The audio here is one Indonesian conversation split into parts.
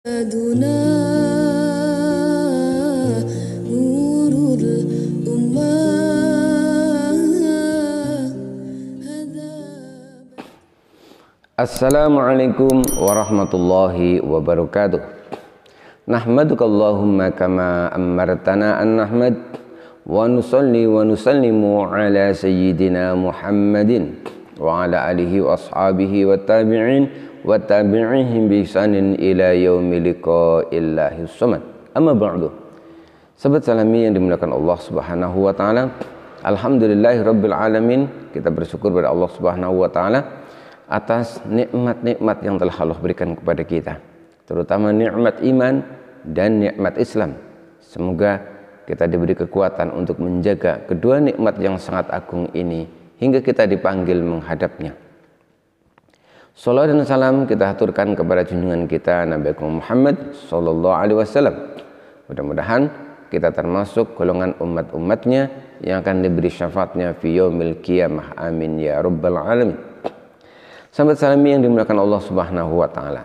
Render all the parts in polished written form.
أدنى نور الأمة Assalamualaikum warahmatullahi wabarakatuh. Nahmaduka Allahumma kama amartana an nahmad wa nusalli wa nusallimu ala sayyidina Muhammadin wa ala alihi wa ashabihi wa tabi'in wa tabi'ihim bi ihsanin ila yaumil liqa'illahi samad. Amma ba'du. Sahabat salami yang dimuliakan Allah Subhanahu wa taala, alhamdulillahirabbil alamin, kita bersyukur kepada Allah Subhanahu wa taala atas nikmat-nikmat yang telah Allah berikan kepada kita, terutama nikmat iman dan nikmat Islam. Semoga kita diberi kekuatan untuk menjaga kedua nikmat yang sangat agung ini hingga kita dipanggil menghadapnya. Salawat dan salam kita aturkan kepada junjungan kita Nabi Muhammad sallallahu alaihi wasallam. Mudah-mudahan kita termasuk golongan umat-umatnya yang akan diberi syafaatnya fi yaumil qiyamah. Amin ya rabbal alamin. Sahabat salami yang dimuliakan Allah Subhanahu wa taala.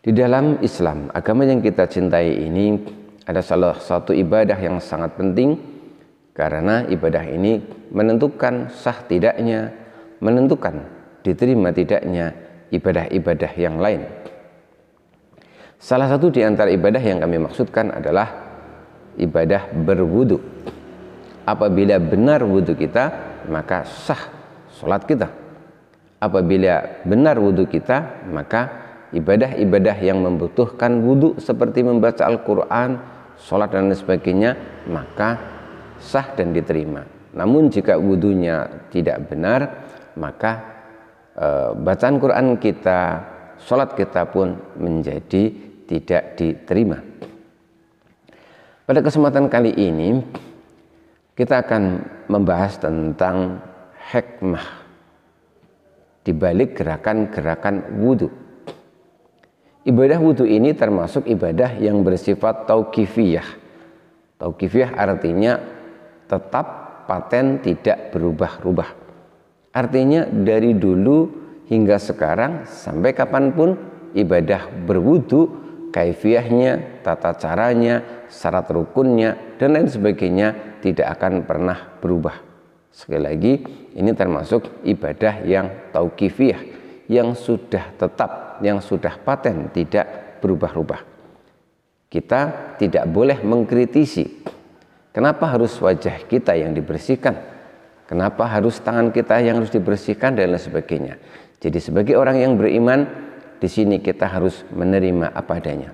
Di dalam Islam, agama yang kita cintai ini ada salah satu ibadah yang sangat penting, karena ibadah ini menentukan sah tidaknya, menentukan diterima tidaknya ibadah-ibadah yang lain. Salah satu di antara ibadah yang kami maksudkan adalah ibadah berwudu. Apabila benar wudu kita, maka sah salat kita. Apabila benar wudhu kita, maka ibadah-ibadah yang membutuhkan wudhu seperti membaca Al-Quran, sholat dan sebagainya, maka sah dan diterima. Namun jika wudhunya tidak benar, maka bacaan Quran kita, sholat kita pun menjadi tidak diterima. Pada kesempatan kali ini kita akan membahas tentang hikmah di balik gerakan-gerakan wudhu. Ibadah wudhu ini termasuk ibadah yang bersifat tauqifiyah. Tauqifiyah artinya tetap, paten, tidak berubah-ubah. Artinya dari dulu hingga sekarang sampai kapanpun ibadah berwudhu, kaifiyahnya, tata caranya, syarat rukunnya, dan lain sebagainya tidak akan pernah berubah. Sekali lagi, ini termasuk ibadah yang tauqifiyah, yang sudah tetap, yang sudah paten, tidak berubah-ubah. Kita tidak boleh mengkritisi kenapa harus wajah kita yang dibersihkan, kenapa harus tangan kita yang harus dibersihkan, dan lain sebagainya. Jadi sebagai orang yang beriman, di sini kita harus menerima apa adanya.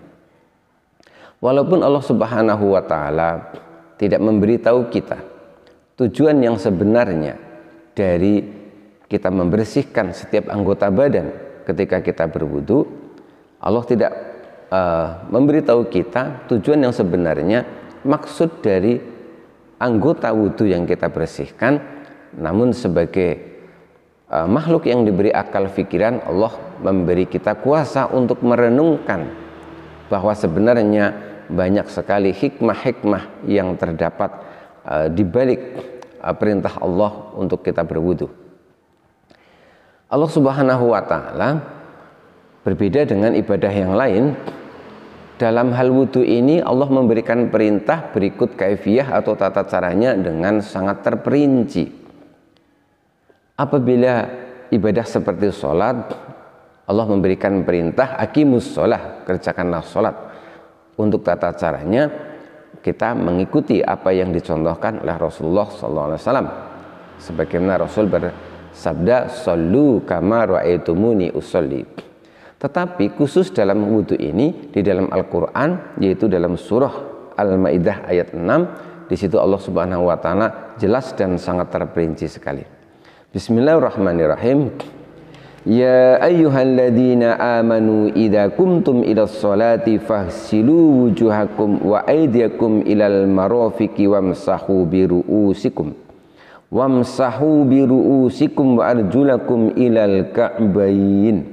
Walaupun Allah Subhanahu wa taala tidak memberitahu kita tujuan yang sebenarnya dari kita membersihkan setiap anggota badan ketika kita berwudu, Allah tidak memberitahu kita tujuan yang sebenarnya, maksud dari anggota wudu yang kita bersihkan. Namun sebagai makhluk yang diberi akal fikiran, Allah memberi kita kuasa untuk merenungkan bahwa sebenarnya banyak sekali hikmah-hikmah yang terdapat di balik perintah Allah untuk kita berwudu. Allah Subhanahu wa taala berbeda dengan ibadah yang lain. Dalam hal wudu ini Allah memberikan perintah berikut kaifiyah atau tata caranya dengan sangat terperinci. Apabila ibadah seperti sholat, Allah memberikan perintah aqimus sholah, kerjakanlah sholat. Untuk tata caranya kita mengikuti apa yang dicontohkan oleh Rasulullah SAW. Sebagaimana Rasul bersabda, "Shollu kama ra'aitumuni usolli." Tetapi khusus dalam wudhu ini di dalam Al-Quran, yaitu dalam surah Al-Maidah ayat 6, di situ Allah Subhanahu wa taala jelas dan sangat terperinci sekali. Bismillahirrahmanirrahim. Ya ayyuhalladzina amanu idza kumtum ilas sholati faghsilu wujuhakum wa aydiyakum ilal marafiqi wamsahu biru'usikum wa arjulakum ilal ka'bayn.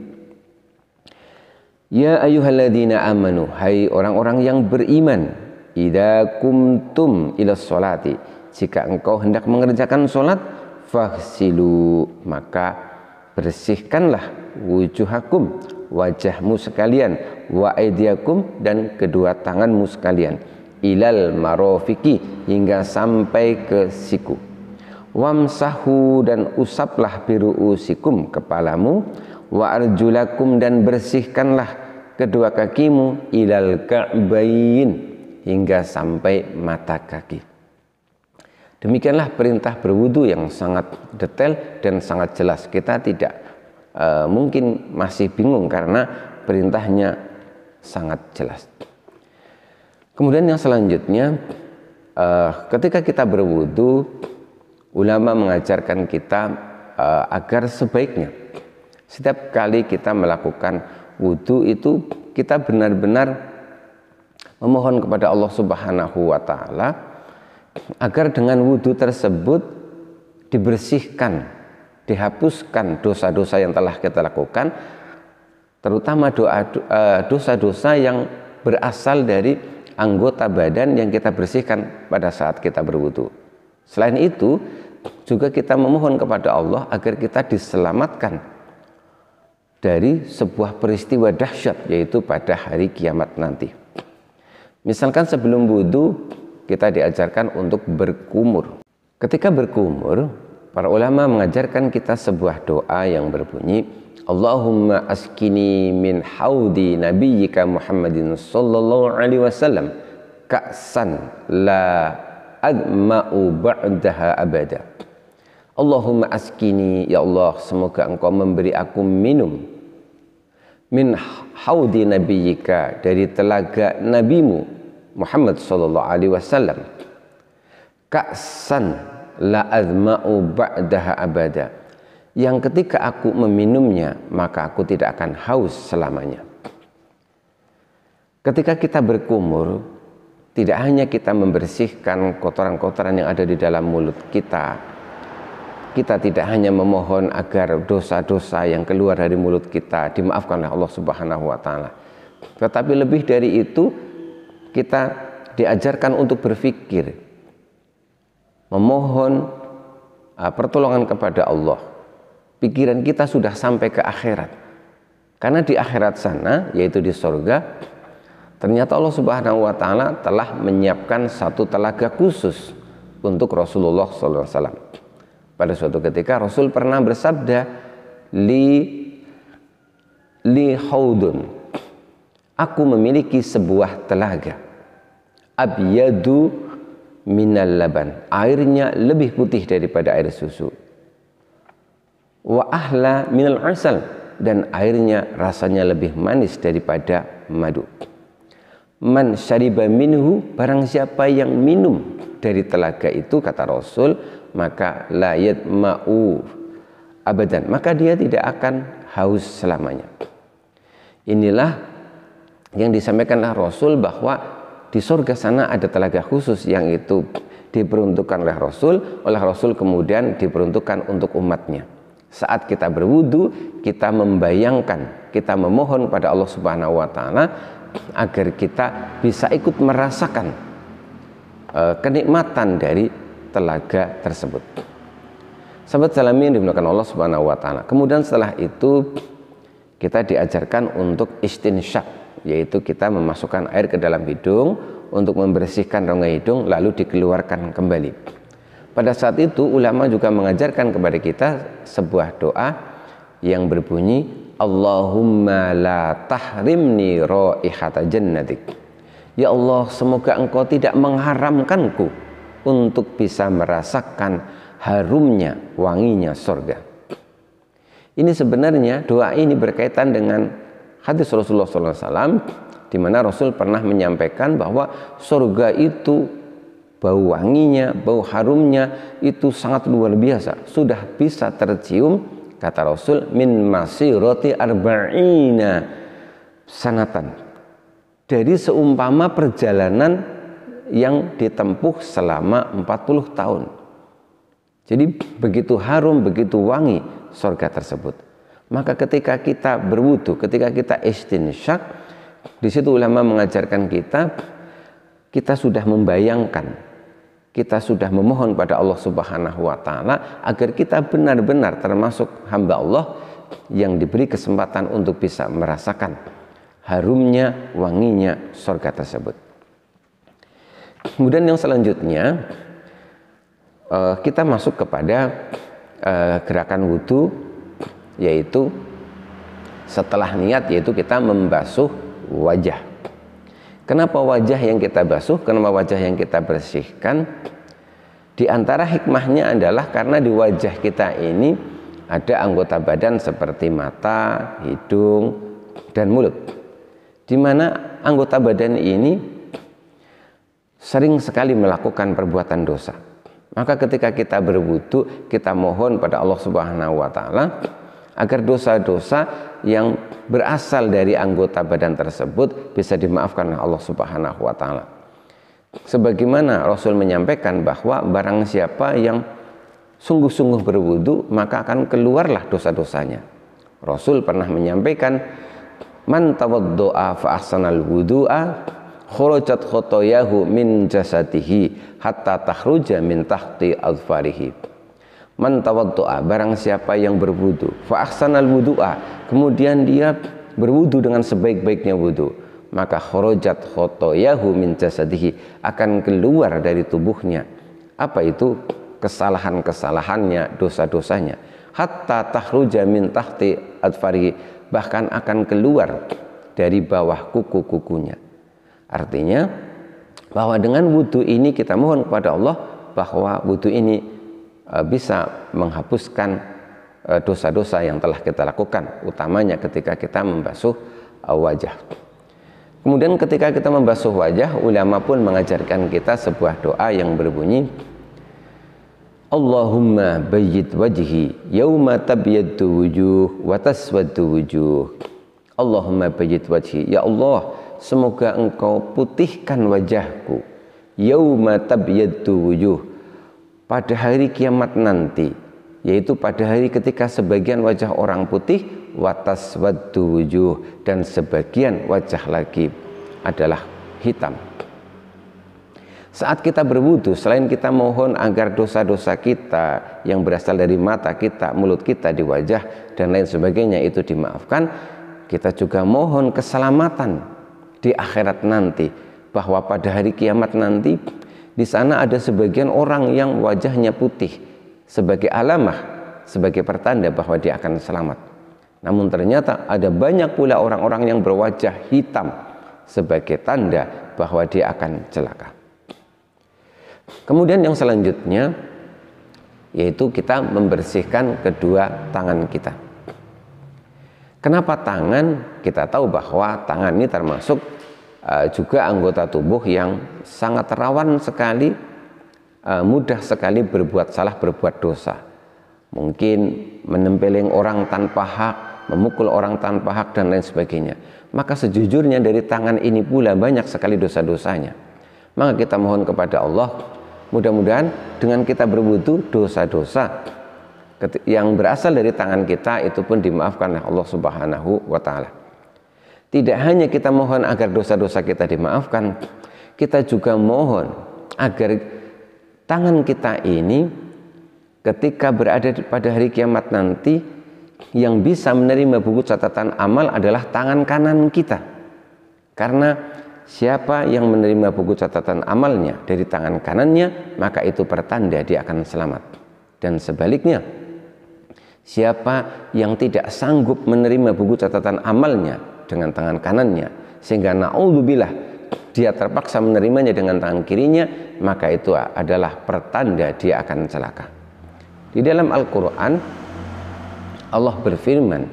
Ya ayyuhalladzina amanu, hai orang-orang yang beriman, idza kumtum ilas sholati, jika engkau hendak mengerjakan sholat, faghsilu, maka bersihkanlah wujuhakum, wajahmu sekalian, wa aydiyakum, dan kedua tanganmu sekalian, ilal marofiki, hingga sampai ke siku. Wamsahu, dan usaplah biruusikum, kepalamu, wa arjulakum, dan bersihkanlah kedua kakimu, ilal ka'bain, hingga sampai mata kaki. Demikianlah perintah berwudu yang sangat detail dan sangat jelas. Kita tidak mungkin masih bingung karena perintahnya sangat jelas. Kemudian yang selanjutnya, ketika kita berwudu, ulama mengajarkan kita agar sebaiknya setiap kali kita melakukan wudu itu kita benar-benar memohon kepada Allah Subhanahu wa Ta'ala agar dengan wudu tersebut dibersihkan, dihapuskan dosa-dosa yang telah kita lakukan, terutama dosa-dosa yang berasal dari anggota badan yang kita bersihkan pada saat kita berwudu. Selain itu, juga kita memohon kepada Allah agar kita diselamatkan dari sebuah peristiwa dahsyat, yaitu pada hari kiamat nanti. Misalkan sebelum wudu kita diajarkan untuk berkumur. Ketika berkumur, para ulama mengajarkan kita sebuah doa yang berbunyi, Allahumma askini min haudi nabiyyika Muhammadin sallallahu alaihi wasallam ka'san la adma'u ba'daha abada. Allahumma askini, ya Allah, semoga engkau memberi aku minum, min haudi nabiyyika, dari telaga nabimu Muhammad sallallahu alaihi wasallam, ka'san la adma'u ba'daha abada, yang ketika aku meminumnya maka aku tidak akan haus selamanya. Ketika kita berkumur, tidak hanya kita membersihkan kotoran-kotoran yang ada di dalam mulut kita, kita tidak hanya memohon agar dosa-dosa yang keluar dari mulut kita dimaafkan oleh Allah Subhanahu wa Ta'ala, tetapi lebih dari itu kita diajarkan untuk berpikir, memohon pertolongan kepada Allah. Pikiran kita sudah sampai ke akhirat, karena di akhirat sana, yaitu di surga, ternyata Allah Subhanahu wa Ta'ala telah menyiapkan satu telaga khusus untuk Rasulullah SAW. Pada suatu ketika Rasul pernah bersabda, li haudun, aku memiliki sebuah telaga, abyadu minal laban, airnya lebih putih daripada air susu, wa ahla minal asal, dan airnya rasanya lebih manis daripada madu. Man syariba minhu, barang siapa yang minum dari telaga itu, kata Rasul, maka la yatma'u abadan, maka dia tidak akan haus selamanya. Inilah yang disampaikan oleh Rasul, bahwa di surga sana ada telaga khusus yang itu diperuntukkan oleh Rasul kemudian diperuntukkan untuk umatnya. Saat kita berwudu, kita membayangkan, kita memohon pada Allah Subhanahu wa Ta'ala agar kita bisa ikut merasakan kenikmatan dari telaga tersebut. Sahabat salamin dimuliakan Allah Subhanahu wa Ta'ala. Kemudian setelah itu kita diajarkan untuk istinsyak, yaitu kita memasukkan air ke dalam hidung untuk membersihkan rongga hidung, lalu dikeluarkan kembali. Pada saat itu ulama juga mengajarkan kepada kita sebuah doa yang berbunyi, Allahumma la tahrimni raihata jannatik, ya Allah, semoga engkau tidak mengharamkanku untuk bisa merasakan harumnya, wanginya surga. Ini sebenarnya doa ini berkaitan dengan hadis Rasulullah SAW, di mana Rasul pernah menyampaikan bahwa surga itu bau wanginya, bau harumnya itu sangat luar biasa, sudah bisa tercium, kata Rasul, min masirati arba'ina sanatan, dari seumpama perjalanan yang ditempuh selama 40 tahun. Jadi begitu harum, begitu wangi surga tersebut. Maka ketika kita berwudu, ketika kita istinsyak, di situ ulama mengajarkan kita sudah membayangkan, kita sudah memohon pada Allah Subhanahu wa Ta'ala agar kita benar-benar termasuk hamba Allah yang diberi kesempatan untuk bisa merasakan harumnya, wanginya surga tersebut. Kemudian yang selanjutnya kita masuk kepada gerakan wudhu, yaitu setelah niat, yaitu kita membasuh wajah. Kenapa wajah yang kita basuh? Kenapa wajah yang kita bersihkan? Di antara hikmahnya adalah karena di wajah kita ini ada anggota badan seperti mata, hidung, dan mulut, di mana anggota badan ini sering sekali melakukan perbuatan dosa. Maka ketika kita berwudu, kita mohon pada Allah Subhanahu wa Ta'ala agar dosa-dosa yang berasal dari anggota badan tersebut bisa dimaafkan oleh Allah Subhanahu wa Ta'ala. Sebagaimana Rasul menyampaikan bahwa barang siapa yang sungguh-sungguh berwudu, maka akan keluarlah dosa-dosanya. Rasul pernah menyampaikan, man tawaddo'a fa ahsanal wudu'a khurajat khotoyahu min jasadihi hatta takhruja min tahti adfarihi. Man tawaddo'a, barang siapa yang berwudu, fa ahsanal wudu'a, kemudian dia berwudu dengan sebaik-baiknya wudu, maka khurajat khotoyahu min jasadihi, akan keluar dari tubuhnya apa itu? Kesalahan-kesalahannya, dosa-dosanya, hatta takhruja min tahti adfarihi, bahkan akan keluar dari bawah kuku-kukunya. Artinya bahwa dengan wudhu ini kita mohon kepada Allah bahwa wudhu ini bisa menghapuskan dosa-dosa yang telah kita lakukan, utamanya ketika kita membasuh wajah. Kemudian ketika kita membasuh wajah, ulama pun mengajarkan kita sebuah doa yang berbunyi, Allahumma bayyid wajhi yauma tabyaddu wujuh wa taswaddu wujuh. Allahumma bayyid wajhi, ya Allah, semoga engkau putihkan wajahku yauma tabyaddu wujuh, pada hari kiamat nanti, yaitu pada hari ketika sebagian wajah orang putih, wa taswaddu wujuh, dan sebagian wajah lagi adalah hitam. Saat kita berwudu, selain kita mohon agar dosa-dosa kita yang berasal dari mata kita, mulut kita, di wajah dan lain sebagainya itu dimaafkan, kita juga mohon keselamatan di akhirat nanti, bahwa pada hari kiamat nanti di sana ada sebagian orang yang wajahnya putih sebagai alamah, sebagai pertanda bahwa dia akan selamat. Namun ternyata ada banyak pula orang-orang yang berwajah hitam sebagai tanda bahwa dia akan celaka. Kemudian yang selanjutnya yaitu kita membersihkan kedua tangan kita. Kenapa tangan? Kita tahu bahwa tangan ini termasuk juga anggota tubuh yang sangat rawan sekali, mudah sekali berbuat salah, berbuat dosa. Mungkin menempeleng orang tanpa hak, memukul orang tanpa hak, dan lain sebagainya. Maka sejujurnya dari tangan ini pula banyak sekali dosa-dosanya. Maka kita mohon kepada Allah, mudah-mudahan dengan kita berwudu, dosa-dosa yang berasal dari tangan kita itu pun dimaafkan oleh Allah Subhanahu wa Ta'ala. Tidak hanya kita mohon agar dosa-dosa kita dimaafkan, kita juga mohon agar tangan kita ini ketika berada pada hari kiamat nanti, yang bisa menerima buku catatan amal adalah tangan kanan kita. Karena siapa yang menerima buku catatan amalnya dari tangan kanannya, maka itu pertanda dia akan selamat. Dan sebaliknya, siapa yang tidak sanggup menerima buku catatan amalnya dengan tangan kanannya, sehingga na'udzubillah dia terpaksa menerimanya dengan tangan kirinya, maka itu adalah pertanda dia akan celaka. Di dalam Al-Quran Allah berfirman,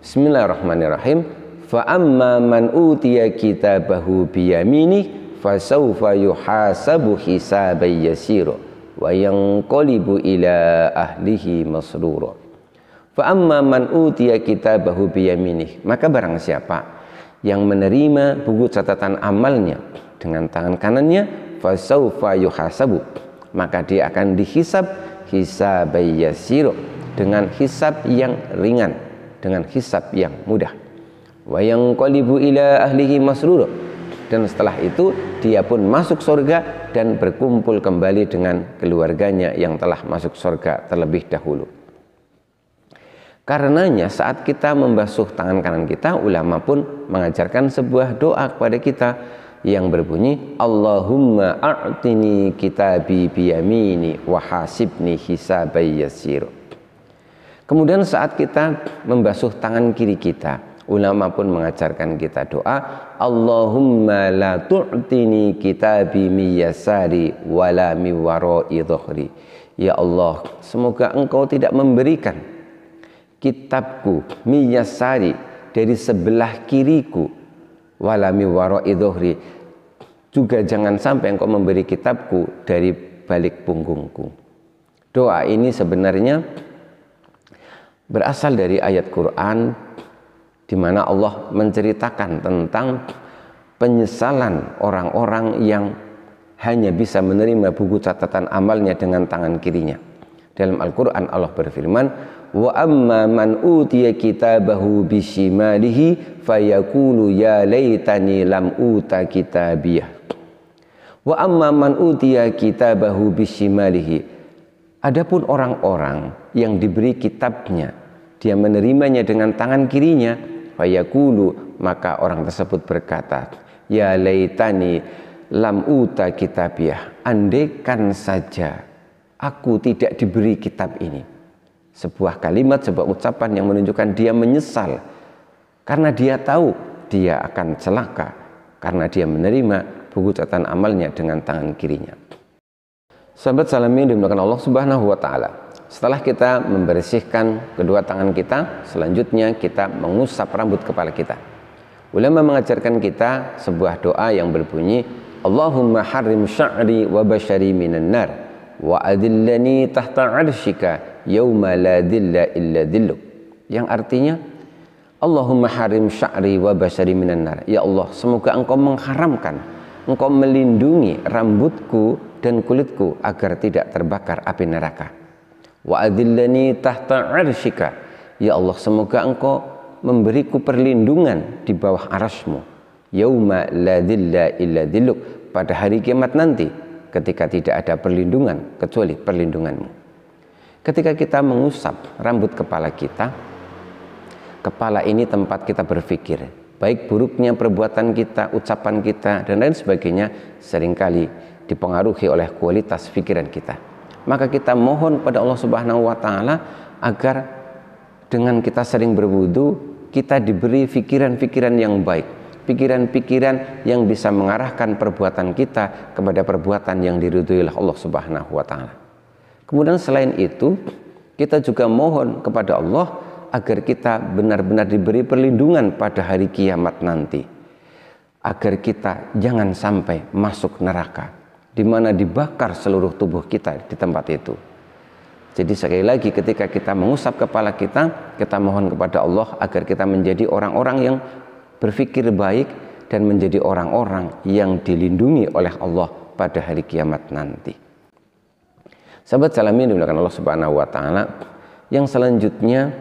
Bismillahirrahmanirrahim, fa amma man utiya kitabahu biyamini fasawfa yuhasabu hisaban yasira wa yanqalibu ila ahlihi masrura. Fa amma man utiya kitabahu biyamini, maka barang siapa yang menerima buku catatan amalnya dengan tangan kanannya, fasawfa yuhasabu, maka dia akan dihisab hisaban yasira, dengan hisab yang ringan, dengan hisab yang mudah. Wa yanqalibu ila ahlihi masrura, dan setelah itu dia pun masuk surga dan berkumpul kembali dengan keluarganya yang telah masuk surga terlebih dahulu. Karenanya saat kita membasuh tangan kanan kita, ulama pun mengajarkan sebuah doa kepada kita yang berbunyi, Allahumma a'tini kitabi biyamini wa hasibni hisabai yasir. Kemudian saat kita membasuh tangan kiri kita, ulama pun mengajarkan kita doa, Allahumma la tu'tini kitabi miyasari wala miwarai dhuhri. Ya Allah, semoga Engkau tidak memberikan kitabku miyasari dari sebelah kiriku wala miwarai dhuhri, juga jangan sampai Engkau memberi kitabku dari balik punggungku. Doa ini sebenarnya berasal dari ayat Quran di mana Allah menceritakan tentang penyesalan orang-orang yang hanya bisa menerima buku catatan amalnya dengan tangan kirinya. Dalam Al-Quran Allah berfirman, wa amma man utiya kitabahu bishimalihi fayaqulu ya laitani lam uta kitabiyah. Wa amma man utiya kitabahu bishimalihi. Adapun orang-orang yang diberi kitabnya, dia menerimanya dengan tangan kirinya, fayaqulu, maka orang tersebut berkata, ya laitani lam uta kitabiyah, andaikan saja aku tidak diberi kitab ini. Sebuah kalimat, sebuah ucapan yang menunjukkan dia menyesal karena dia tahu dia akan celaka karena dia menerima buku catatan amalnya dengan tangan kirinya. Sahabat salamin dimuliakan Allah Subhanahu wa taala. Setelah kita membersihkan kedua tangan kita, selanjutnya kita mengusap rambut kepala kita. Ulama mengajarkan kita sebuah doa yang berbunyi, Allahumma harrim sya'ri wa bashari minan nar wa adillani tahta arsyika yauma la dilla illa dilluk. Yang artinya, Allahumma harim sya'ri wa bashari minan nar. Ya Allah, semoga Engkau mengharamkan, Engkau melindungi rambutku dan kulitku agar tidak terbakar api neraka. Wa adillani tahta arsyika. Ya Allah, semoga Engkau memberiku perlindungan di bawah arasmu. Yauma la dilla illa dilluk. Pada hari kiamat nanti, ketika tidak ada perlindungan kecuali perlindunganmu. Ketika kita mengusap rambut kepala kita, kepala ini tempat kita berpikir, baik buruknya perbuatan kita, ucapan kita, dan lain sebagainya seringkali dipengaruhi oleh kualitas pikiran kita. Maka kita mohon pada Allah Subhanahu wa taala agar dengan kita sering berwudu, kita diberi pikiran-pikiran yang baik, pikiran-pikiran yang bisa mengarahkan perbuatan kita kepada perbuatan yang diridhoi oleh Allah Subhanahu wa taala. Kemudian selain itu, kita juga mohon kepada Allah agar kita benar-benar diberi perlindungan pada hari kiamat nanti, agar kita jangan sampai masuk neraka di mana dibakar seluruh tubuh kita di tempat itu. Jadi sekali lagi, ketika kita mengusap kepala kita, kita mohon kepada Allah agar kita menjadi orang-orang yang berpikir baik dan menjadi orang-orang yang dilindungi oleh Allah pada hari kiamat nanti. Sahabat salamin dimuliakan Allah Subhanahu wa taala, yang selanjutnya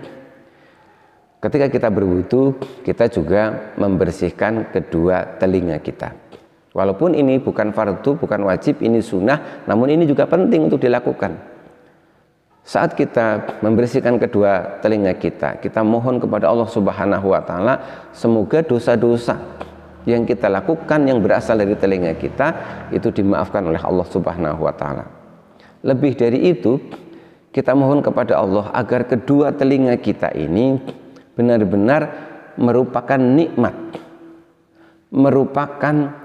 ketika kita berwudu, kita juga membersihkan kedua telinga kita. Walaupun ini bukan fardu, bukan wajib, ini sunnah, namun ini juga penting untuk dilakukan. Saat kita membersihkan kedua telinga kita, kita mohon kepada Allah Subhanahu wa taala semoga dosa-dosa yang kita lakukan yang berasal dari telinga kita itu dimaafkan oleh Allah Subhanahu wa taala. Lebih dari itu, kita mohon kepada Allah agar kedua telinga kita ini benar-benar merupakan nikmat, merupakan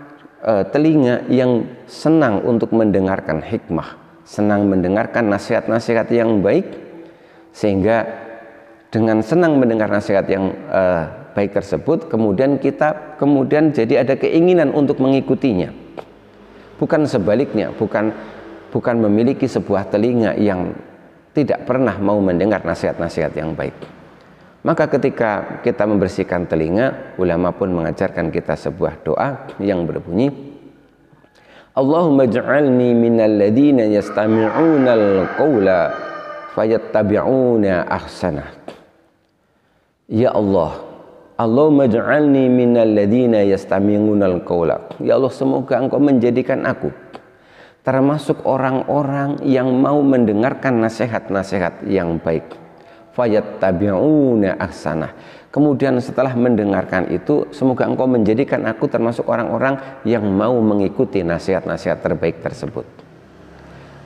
telinga yang senang untuk mendengarkan hikmah, senang mendengarkan nasihat-nasihat yang baik, sehingga dengan senang mendengar nasihat yang baik tersebut, kemudian kita jadi ada keinginan untuk mengikutinya. Bukan sebaliknya, bukan memiliki sebuah telinga yang tidak pernah mau mendengar nasihat-nasihat yang baik. Maka ketika kita membersihkan telinga, ulama pun mengajarkan kita sebuah doa yang berbunyi, Allahumma ij'alni minal ladzina yastami'unal qawla fayattabi'una ahsanah. Ya Allah, Allahumma ij'alni minal ladzina yastami'unal qawla. Ya Allah, semoga Engkau menjadikan aku termasuk orang-orang yang mau mendengarkan nasihat-nasihat yang baik. fayattabi'una ahsanah. Kemudian setelah mendengarkan itu, semoga engkau menjadikan aku termasuk orang-orang yang mau mengikuti nasihat-nasihat terbaik tersebut.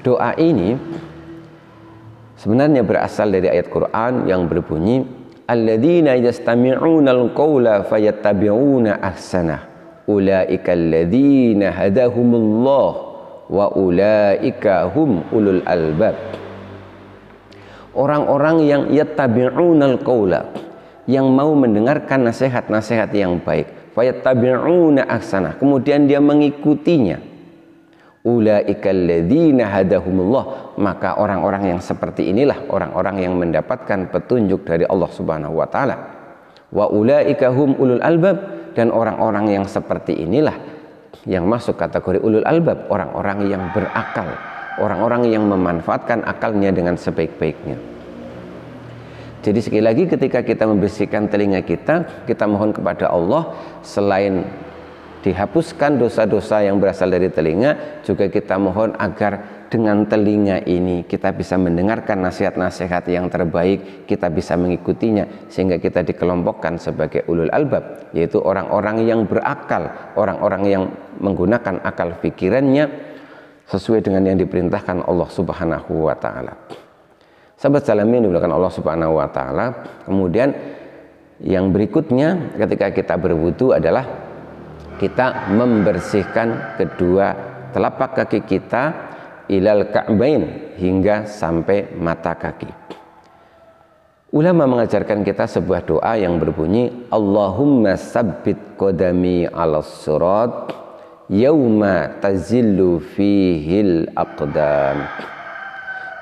Doa ini sebenarnya berasal dari ayat Quran yang berbunyi, alladzina yastami'unal qawla fayattabi'una ahsanah, ulaika alladzina hadahumullah wa ulaika hum ulul albab. Orang-orang yang yattabi'unal qawla, yang mau mendengarkan nasihat-nasihat yang baik, fayattabi'una ahsanah, kemudian dia mengikutinya, ulaikal ladzina hadahumullah, maka orang-orang yang seperti inilah orang-orang yang mendapatkan petunjuk dari Allah Subhanahu wa taala. Wa ulaika hum ulul albab, dan orang-orang yang seperti inilah yang masuk kategori ulul albab, orang-orang yang berakal, orang-orang yang memanfaatkan akalnya dengan sebaik-baiknya. Jadi sekali lagi, ketika kita membersihkan telinga kita, kita mohon kepada Allah, selain dihapuskan dosa-dosa yang berasal dari telinga, juga kita mohon agar dengan telinga ini kita bisa mendengarkan nasihat-nasihat yang terbaik, kita bisa mengikutinya, sehingga kita dikelompokkan sebagai ulul albab, yaitu orang-orang yang berakal, orang-orang yang menggunakan akal pikirannya sesuai dengan yang diperintahkan Allah Subhanahu wa taala. Sahabat salamin dimuliakan Allah Subhanahu wa taala. Kemudian yang berikutnya ketika kita berwudu adalah kita membersihkan kedua telapak kaki kita ilal ka'bain, hingga sampai mata kaki. Ulama mengajarkan kita sebuah doa yang berbunyi, Allahumma sabbit qadami 'alas sirat yauma tazillu fihil aqdam.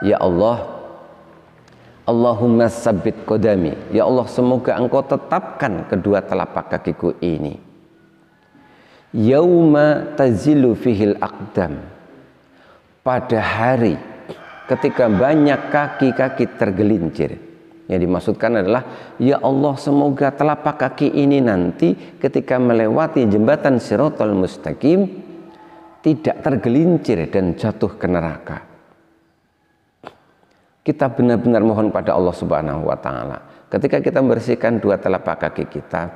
Ya Allah, Allahumma sabbit qadami, ya Allah, semoga engkau tetapkan kedua telapak kakiku ini yauma tazillu fihil aqdam, pada hari ketika banyak kaki-kaki tergelincir. Yang dimaksudkan adalah, ya Allah, semoga telapak kaki ini nanti ketika melewati jembatan Shiratal Mustaqim tidak tergelincir dan jatuh ke neraka. Kita benar-benar mohon pada Allah Subhanahu wa taala, ketika kita membersihkan dua telapak kaki kita,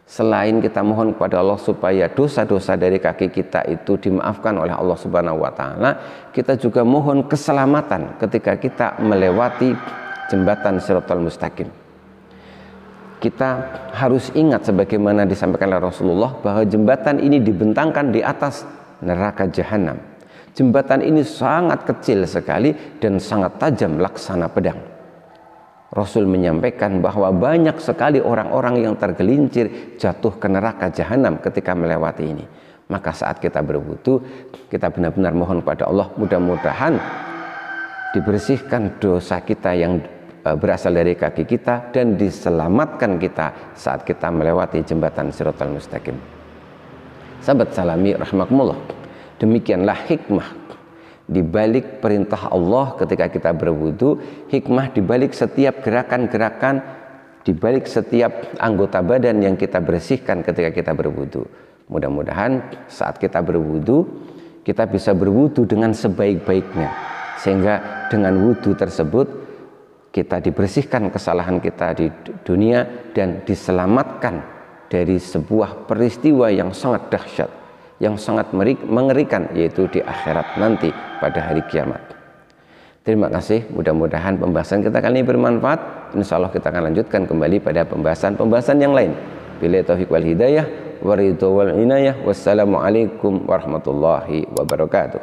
selain kita mohon kepada Allah supaya dosa-dosa dari kaki kita itu dimaafkan oleh Allah Subhanahu wa taala, kita juga mohon keselamatan ketika kita melewati jembatan Shiratal Mustaqim. Kita harus ingat sebagaimana disampaikan oleh Rasulullah bahwa jembatan ini dibentangkan di atas neraka jahanam. Jembatan ini sangat kecil sekali dan sangat tajam laksana pedang. Rasul menyampaikan bahwa banyak sekali orang-orang yang tergelincir jatuh ke neraka jahanam ketika melewati ini. Maka saat kita berwudu, kita benar-benar mohon kepada Allah, mudah-mudahan dibersihkan dosa kita yang berasal dari kaki kita dan diselamatkan kita saat kita melewati jembatan Shiratal Mustaqim. Sahabat salami rahimakumullah, demikianlah hikmah di balik perintah Allah ketika kita berwudu, hikmah di balik setiap gerakan-gerakan, di balik setiap anggota badan yang kita bersihkan ketika kita berwudu. Mudah-mudahan saat kita berwudu, kita bisa berwudu dengan sebaik-baiknya, sehingga dengan wudu tersebut kita dibersihkan kesalahan kita di dunia dan diselamatkan dari sebuah peristiwa yang sangat dahsyat, yang sangat mengerikan, yaitu di akhirat nanti pada hari kiamat. Terima kasih, mudah-mudahan pembahasan kita kali ini bermanfaat. Insya Allah kita akan lanjutkan kembali pada pembahasan-pembahasan yang lain. Billahi taufiq wal hidayah, waridho wal inayah. Wassalamualaikum warahmatullahi wabarakatuh.